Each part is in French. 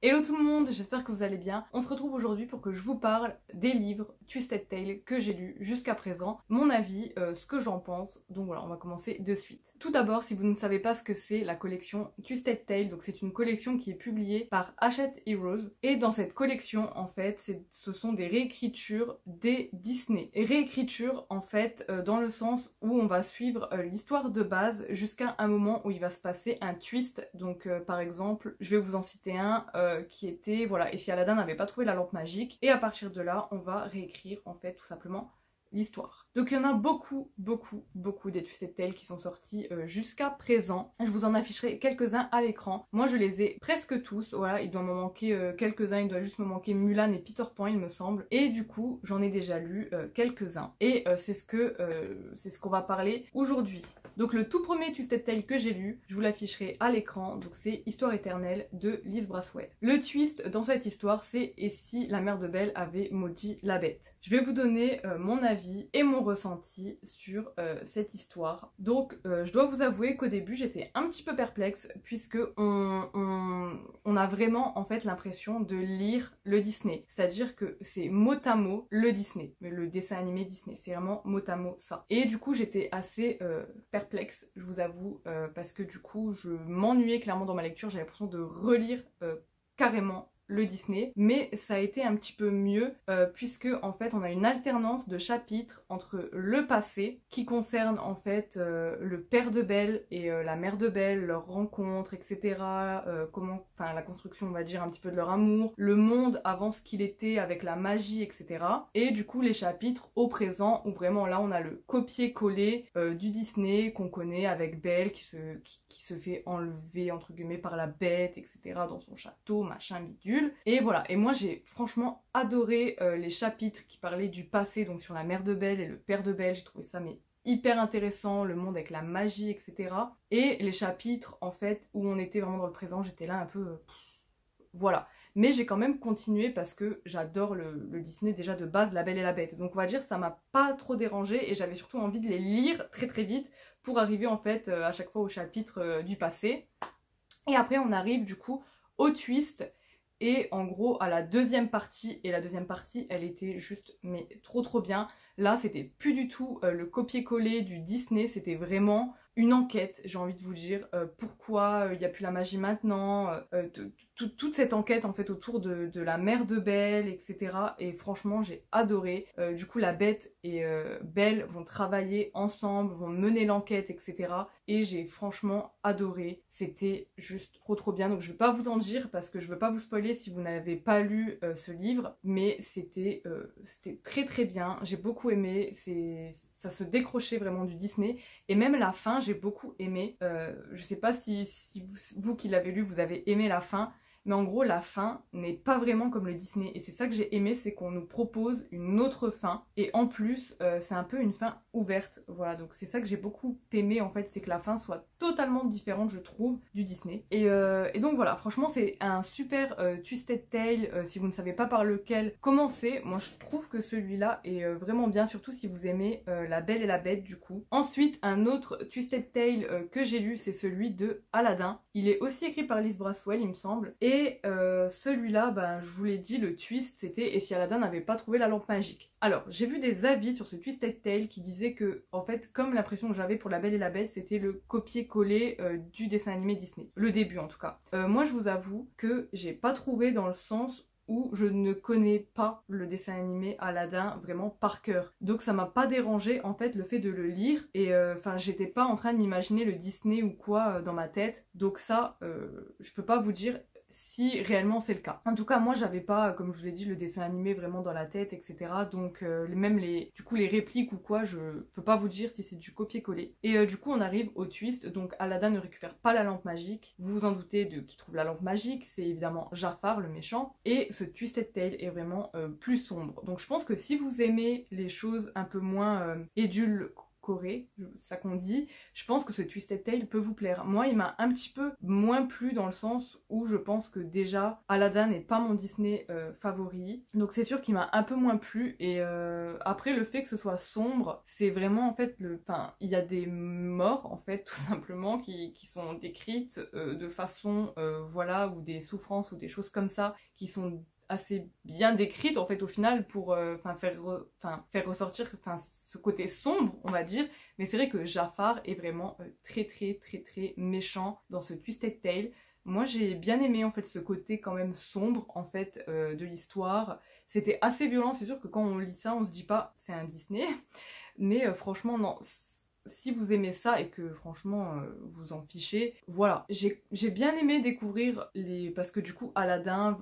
Hello tout le monde, j'espère que vous allez bien. On se retrouve aujourd'hui pour que je vous parle des livres Twisted Tale que j'ai lus jusqu'à présent, mon avis, ce que j'en pense. Donc voilà, on va commencer de suite. Tout d'abord, si vous ne savez pas ce que c'est la collection Twisted Tale, donc c'est une collection qui est publiée par Hachette Heroes. Et dans cette collection, en fait, ce sont des réécritures des Disney. Et réécritures, en fait, dans le sens où on va suivre l'histoire de base jusqu'à un moment où il va se passer un twist. Donc par exemple, je vais vous en citer un qui était, voilà, et si Aladdin n'avait pas trouvé la lampe magique, et à partir de là, on va réécrire en fait tout simplement l'histoire. Donc il y en a beaucoup des Twisted Tale qui sont sortis jusqu'à présent. Je vous en afficherai quelques-uns à l'écran. Moi je les ai presque tous, voilà, il doit m'en manquer quelques-uns, il doit juste me manquer Mulan et Peter Pan il me semble. Et du coup j'en ai déjà lu quelques-uns. Et c'est ce qu'on va parler aujourd'hui. Donc le tout premier Twisted Tale que j'ai lu, je vous l'afficherai à l'écran, donc c'est Histoire éternelle de Liz Braswell. Le twist dans cette histoire c'est et si la mère de Belle avait maudit la bête. Je vais vous donner mon avis et mon ressenti sur cette histoire. Donc je dois vous avouer qu'au début j'étais un petit peu perplexe puisque on a vraiment en fait l'impression de lire le Disney. C'est-à-dire que c'est mot à mot le Disney, le dessin animé Disney. C'est vraiment mot à mot ça. Et du coup j'étais assez perplexe, je vous avoue, parce que du coup je m'ennuyais clairement dans ma lecture. J'avais l'impression de relire carrément le Disney, mais ça a été un petit peu mieux puisque en fait on a une alternance de chapitres entre le passé qui concerne en fait le père de Belle et la mère de Belle, leur rencontre, etc. Enfin la construction on va dire un petit peu de leur amour, le monde avant ce qu'il était avec la magie, etc. Et du coup les chapitres au présent où vraiment là on a le copier-coller du Disney qu'on connaît avec Belle qui se fait enlever entre guillemets par la bête, etc. dans son château, machin bidule. Et voilà, et moi j'ai franchement adoré les chapitres qui parlaient du passé, donc sur la mère de Belle et le père de Belle, j'ai trouvé ça mais hyper intéressant, le monde avec la magie, etc. Et les chapitres en fait où on était vraiment dans le présent, j'étais là un peu... voilà. Mais j'ai quand même continué parce que j'adore le Disney déjà de base, La Belle et la Bête. Donc on va dire ça m'a pas trop dérangé et j'avais surtout envie de les lire très très vite pour arriver en fait à chaque fois au chapitre du passé. Et après on arrive du coup au twist. Et en gros à la deuxième partie, et la deuxième partie elle était juste mais trop bien. Là c'était plus du tout le copier-coller du Disney, c'était vraiment une enquête, j'ai envie de vous dire, pourquoi il n'y a plus la magie maintenant, toute cette enquête en fait autour de la mère de Belle, etc. Et franchement j'ai adoré. Du coup la Bête et Belle vont travailler ensemble, vont mener l'enquête, etc. Et j'ai franchement adoré, c'était juste trop bien. Donc je vais pas vous en dire parce que je veux pas vous spoiler si vous n'avez pas lu ce livre, mais c'était très bien, j'ai beaucoup aimé, ça se décrochait vraiment du Disney. Et même la fin, j'ai beaucoup aimé. Je sais pas si vous qui l'avez lu, vous avez aimé la fin. Mais en gros, la fin n'est pas vraiment comme le Disney. Et c'est ça que j'ai aimé, c'est qu'on nous propose une autre fin. Et en plus, c'est un peu une fin ouverte. Voilà, donc c'est ça que j'ai beaucoup aimé en fait, c'est que la fin soit totalement différente, je trouve, du Disney. Et donc voilà, franchement, c'est un super Twisted Tale. Si vous ne savez pas par lequel commencer, moi je trouve que celui-là est vraiment bien, surtout si vous aimez La Belle et la Bête du coup. Ensuite, un autre Twisted Tale que j'ai lu, c'est celui de Aladdin. Il est aussi écrit par Liz Braswell, il me semble. Et celui-là, ben, je vous l'ai dit, le twist c'était et si Aladdin n'avait pas trouvé la lampe magique. Alors, j'ai vu des avis sur ce Twisted Tale qui disaient que, en fait, comme l'impression que j'avais pour La Belle et la Bête, c'était le copier-coller du dessin animé Disney. Le début en tout cas. Moi, je vous avoue que j'ai pas trouvé dans le sens où je ne connais pas le dessin animé Aladdin vraiment par cœur. Donc ça m'a pas dérangé en fait le fait de le lire et enfin j'étais pas en train de m'imaginer le Disney ou quoi dans ma tête. Donc ça je peux pas vous dire si réellement c'est le cas. En tout cas moi j'avais pas, comme je vous ai dit, le dessin animé vraiment dans la tête, etc. Donc même du coup les répliques ou quoi, je peux pas vous dire si c'est du copier-coller. Et du coup on arrive au twist, donc Aladdin ne récupère pas la lampe magique. Vous vous en doutez de qui trouve la lampe magique, c'est évidemment Jafar le méchant. Et ce Twisted Tale est vraiment plus sombre. Donc je pense que si vous aimez les choses un peu moins Corée, ça qu'on dit, je pense que ce Twisted Tale peut vous plaire. Moi, il m'a un petit peu moins plu dans le sens où je pense que déjà, Aladdin n'est pas mon Disney favori. Donc c'est sûr qu'il m'a un peu moins plu. Et après, le fait que ce soit sombre, c'est vraiment en fait Enfin, il y a des morts en fait, tout simplement, qui sont décrites de façon, voilà, ou des souffrances ou des choses comme ça, qui sont assez bien décrite en fait au final pour faire ressortir ce côté sombre on va dire, mais c'est vrai que Jafar est vraiment très méchant dans ce Twisted Tale. Moi j'ai bien aimé en fait ce côté quand même sombre en fait de l'histoire. C'était assez violent, c'est sûr que quand on lit ça on se dit pas c'est un Disney, mais franchement non. Si vous aimez ça et que franchement vous en fichez, voilà. J'ai bien aimé découvrir parce que du coup Aladdin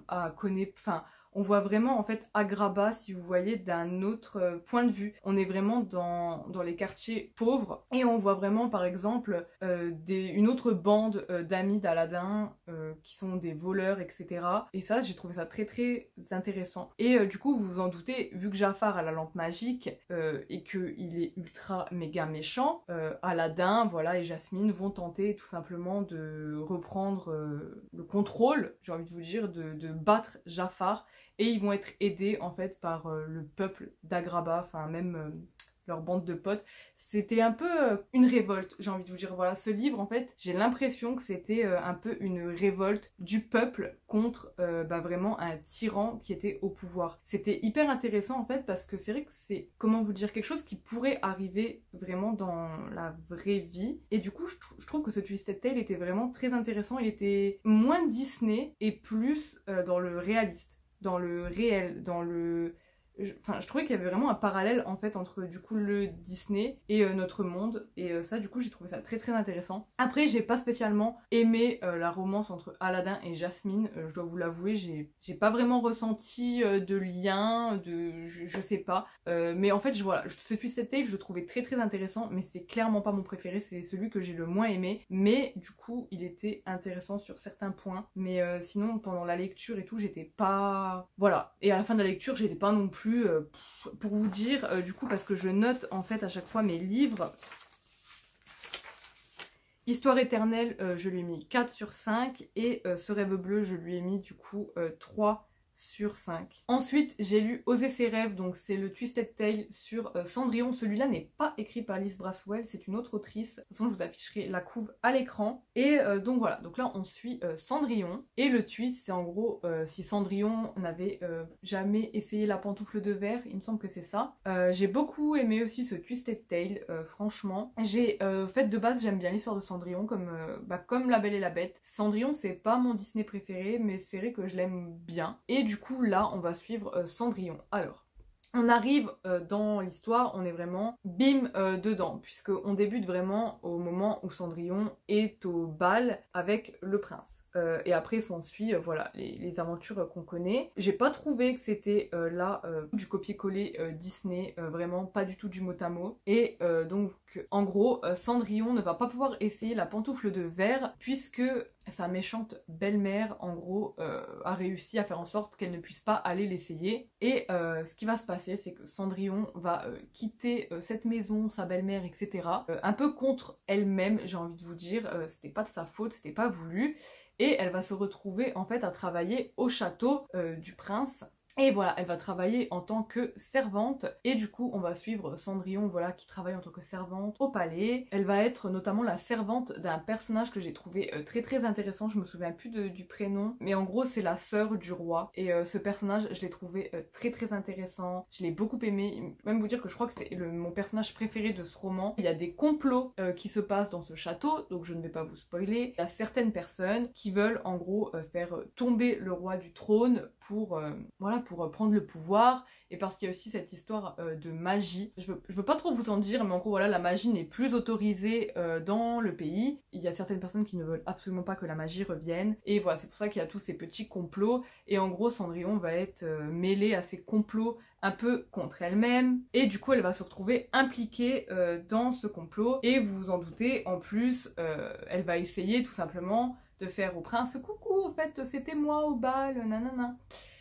on voit vraiment en fait Agrabah, si vous voyez, d'un autre point de vue. On est vraiment dans les quartiers pauvres et on voit vraiment par exemple une autre bande d'amis d'Aladin qui sont des voleurs, etc. Et ça, j'ai trouvé ça très intéressant. Et du coup, vous vous en doutez, vu que Jafar a la lampe magique et qu'il est ultra méga méchant, Aladin, voilà, et Jasmine vont tenter tout simplement de reprendre le contrôle, j'ai envie de vous dire, de battre Jafar. Et ils vont être aidés en fait par le peuple d'Agrabah, enfin même leur bande de potes. C'était un peu une révolte, j'ai envie de vous dire. Voilà, ce livre en fait, j'ai l'impression que c'était un peu une révolte du peuple contre vraiment un tyran qui était au pouvoir. C'était hyper intéressant en fait parce que c'est vrai que c'est, comment vous dire, quelque chose qui pourrait arriver vraiment dans la vraie vie. Et du coup, je trouve que ce Twisted Tale était vraiment très intéressant. Il était moins Disney et plus dans le réaliste, dans le réel, dans le... Enfin, je trouvais qu'il y avait vraiment un parallèle en fait entre du coup le Disney et notre monde, et ça du coup j'ai trouvé ça très intéressant. Après j'ai pas spécialement aimé la romance entre Aladdin et Jasmine, je dois vous l'avouer, j'ai pas vraiment ressenti de lien, je sais pas, mais en fait voilà, ce Twisted Tale je le trouvais très intéressant, mais c'est clairement pas mon préféré, c'est celui que j'ai le moins aimé, mais du coup il était intéressant sur certains points, mais sinon pendant la lecture et tout j'étais pas... Voilà, et à la fin de la lecture j'étais pas non plus pour vous dire, du coup, parce que je note en fait à chaque fois mes livres. Histoire éternelle, je lui ai mis 4 sur 5 et Ce rêve bleu, je lui ai mis du coup 3 sur 5. Ensuite, j'ai lu Oser ses rêves, donc c'est le Twisted Tale sur Cendrillon. Celui-là n'est pas écrit par Liz Braswell, c'est une autre autrice. De toute façon, je vous afficherai la couve à l'écran. Et donc voilà, donc là on suit Cendrillon. Et le twist, c'est en gros si Cendrillon n'avait jamais essayé la pantoufle de verre, il me semble que c'est ça. J'ai beaucoup aimé aussi ce Twisted Tale, franchement. Fait de base, j'aime bien l'histoire de Cendrillon, comme La Belle et la Bête. Cendrillon, c'est pas mon Disney préféré, mais c'est vrai que je l'aime bien. Et du coup, là, on va suivre Cendrillon. Alors, on arrive dans l'histoire, on est vraiment bim dedans, puisqu'on débute vraiment au moment où Cendrillon est au bal avec le prince. Et après s'ensuit voilà les aventures qu'on connaît. J'ai pas trouvé que c'était là du copier-coller Disney, vraiment pas du tout du mot à mot. Et donc en gros Cendrillon ne va pas pouvoir essayer la pantoufle de verre puisque sa méchante belle-mère en gros a réussi à faire en sorte qu'elle ne puisse pas aller l'essayer. Et ce qui va se passer, c'est que Cendrillon va quitter cette maison, sa belle-mère, etc. Un peu contre elle-même, j'ai envie de vous dire. C'était pas de sa faute, c'était pas voulu. Et elle va se retrouver en fait à travailler au château du prince. Et voilà, elle va travailler en tant que servante. Et du coup, on va suivre Cendrillon, voilà, qui travaille en tant que servante au palais. Elle va être notamment la servante d'un personnage que j'ai trouvé très intéressant. Je me souviens plus du prénom. Mais en gros, c'est la sœur du roi. Et ce personnage, je l'ai trouvé très intéressant. Je l'ai beaucoup aimé. Même vous dire que je crois que c'est mon personnage préféré de ce roman. Il y a des complots qui se passent dans ce château. Donc je ne vais pas vous spoiler. Il y a certaines personnes qui veulent en gros faire tomber le roi du trône pour prendre le pouvoir, et parce qu'il y a aussi cette histoire de magie. Je veux pas trop vous en dire, mais en gros voilà, la magie n'est plus autorisée dans le pays. Il y a certaines personnes qui ne veulent absolument pas que la magie revienne, et voilà, c'est pour ça qu'il y a tous ces petits complots, et en gros Cendrillon va être mêlée à ces complots un peu contre elle-même, et du coup elle va se retrouver impliquée dans ce complot, et vous vous en doutez, en plus elle va essayer tout simplement de faire au prince « Coucou, en fait c'était moi au bal, nanana ».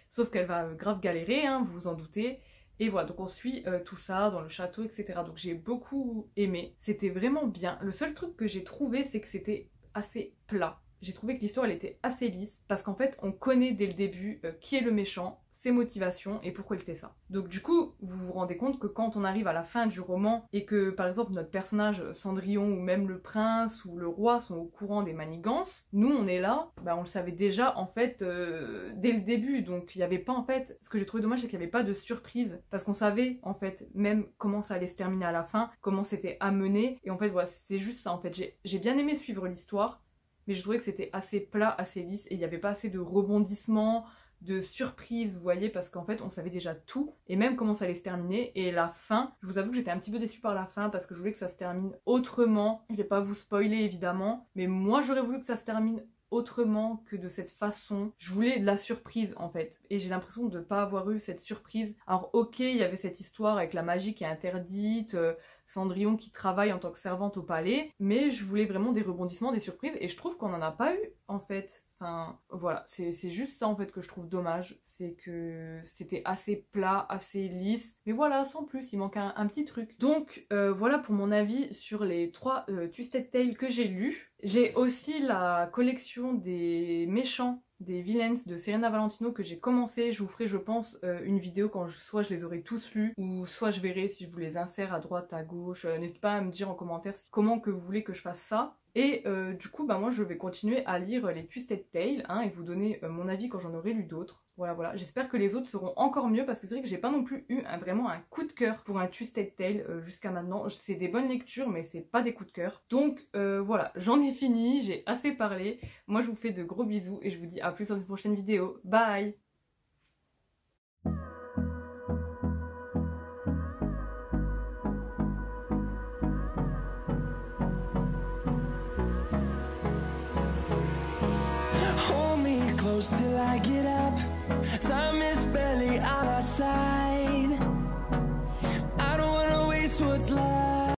Sauf qu'elle va grave galérer, hein, vous vous en doutez. Et voilà, donc on suit tout ça dans le château, etc. Donc j'ai beaucoup aimé, c'était vraiment bien. Le seul truc que j'ai trouvé, c'est que c'était assez plat. J'ai trouvé que l'histoire elle était assez lisse parce qu'en fait on connaît dès le début qui est le méchant, ses motivations et pourquoi il fait ça. Donc du coup vous vous rendez compte que quand on arrive à la fin du roman et que par exemple notre personnage Cendrillon ou même le prince ou le roi sont au courant des manigances, nous on est là, on le savait déjà en fait dès le début, donc il n'y avait pas en fait, ce que j'ai trouvé dommage c'est qu'il n'y avait pas de surprise parce qu'on savait en fait même comment ça allait se terminer à la fin, comment c'était amené et en fait voilà c'est juste ça en fait, j'ai bien aimé suivre l'histoire. Mais je trouvais que c'était assez plat, assez lisse, et il n'y avait pas assez de rebondissements, de surprises, vous voyez, parce qu'en fait, on savait déjà tout, et même comment ça allait se terminer, et la fin, je vous avoue que j'étais un petit peu déçue par la fin, parce que je voulais que ça se termine autrement. Je vais pas vous spoiler, évidemment, mais moi, j'aurais voulu que ça se termine autrement que de cette façon. Je voulais de la surprise en fait et j'ai l'impression de ne pas avoir eu cette surprise. Alors ok, il y avait cette histoire avec la magie qui est interdite, Cendrillon qui travaille en tant que servante au palais, mais je voulais vraiment des rebondissements, des surprises et je trouve qu'on n'en a pas eu en fait. Enfin voilà, c'est juste ça en fait que je trouve dommage, c'est que c'était assez plat, assez lisse, mais voilà, sans plus, il manque un petit truc. Donc voilà pour mon avis sur les 3 Twisted Tales que j'ai lus. J'ai aussi la collection des méchants, des villains de Serena Valentino que j'ai commencé. Je vous ferai je pense une vidéo quand soit je les aurai tous lus ou soit je verrai si je vous les insère à droite, à gauche. N'hésitez pas à me dire en commentaire comment que vous voulez que je fasse ça. Et du coup moi je vais continuer à lire les Twisted Tales et vous donner mon avis quand j'en aurai lu d'autres. Voilà, j'espère que les autres seront encore mieux parce que c'est vrai que j'ai pas non plus eu vraiment un coup de cœur pour un Twisted Tale jusqu'à maintenant. C'est des bonnes lectures mais c'est pas des coups de cœur. Donc voilà, j'en ai fini, j'ai assez parlé. Moi je vous fais de gros bisous et je vous dis à plus dans une prochaine vidéo. Bye! Close till I get up. Time is barely on our side. I don't wanna waste what's left.